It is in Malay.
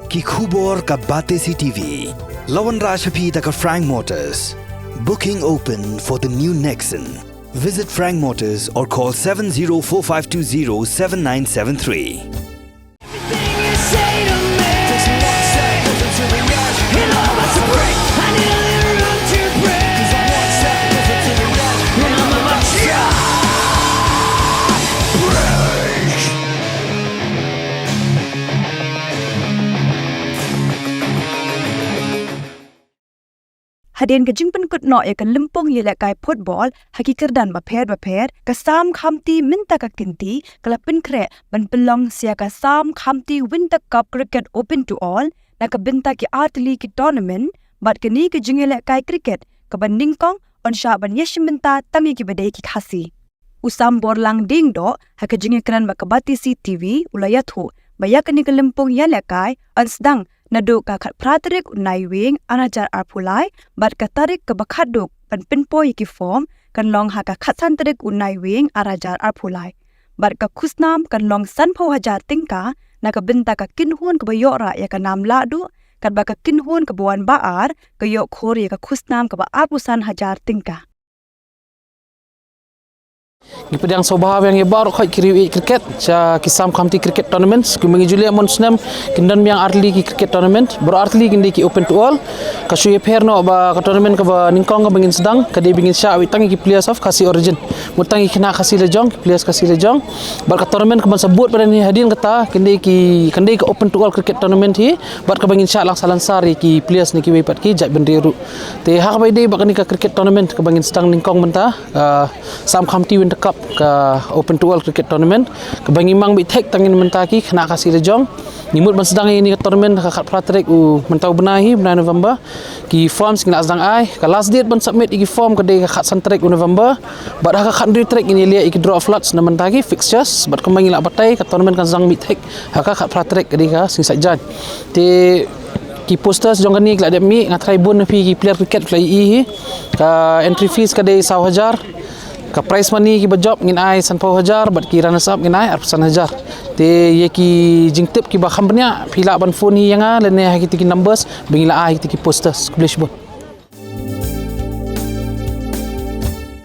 Ki khubor ka bate CTV. Lawan Rajaphi taka Frank Motors. Booking open for the new Nexon. Visit Frank Motors or call 7045207973. Hadian ke jingpen kut no ya ke lempung ya lekai football haki kerdan bapher ke sam khamti minta ka kinti kelapin kre ban pelong sia ka sam khamti winter cup cricket open to all na ka binta ki atli ki tournament bat ke ni ke jinge lekai cricket ke ban ningkong on sha ban yeshim minta tangi ki bedai ki khasi usam borlang ding do haki jinge kran makabati CTV ulayathu bayak ni ke lempung ya lekai on sedang Naduk ka khat praterik unai wing anajar arpulai bat ka tarik ke bakaduk pan pinpoi ki form kan long ha ka khatsan tarik unai wing arajar arpulai bat ka khusnam kan long san pho hajar tingka na ka binta ka kinhun ke bayora ya ka nam la du kat ba ka kinhun ke buan baar ke yok khor ya ka khusnam ke ba apusan hajar tingka Di pedang sobah yang baru khoi kiri cricket cha kisam khamti cricket tournament kumengi julia monsnam kindan yang arli ki cricket tournament baru arli kindi ki open to all ka suye perno ba ka tournament ka ba ningkong ka bingin sedang ka de bingin sha witangi ki players of kasi origin mutangi kena kasi lejong players kasi lejong bar ka tournament ka ban sebut pada ni hadin kata kindi ki open to all cricket tournament hi bar ka bingin sha lang salansari ki players ni ki wepat ki jat bendiru te hak bai de ba ka cricket tournament ka bingin sedang ningkong menta sam khamti Winter Cup ke Open to All Cricket Tournament ke bangimang bi tek tangin mentaki kena kasih lejong nimut ban sedang ini ke tournament ka pratrek mentau benahi bulan November ki form sing sedang ai ka last date ban submit iki form ke de ka santrek November bad ka khat track ini lia iki draw floods na mentaki fixtures bad kemangi la batai ke tournament kan sedang bi tek ka pratrek ke de ka sing sajan te ki posters jong ni kelak mi ngatrai bun fi ki player cricket play hi ka entry fees ka de 1,000 ka prize money ki bajob ngin ai san pau hajar bat ki runners up ngin ai arsan hajar te ye ki jingtip ki ba khambnya phila ban phone hi yanga lene ha ki numbers bingila ai ki posters publish bon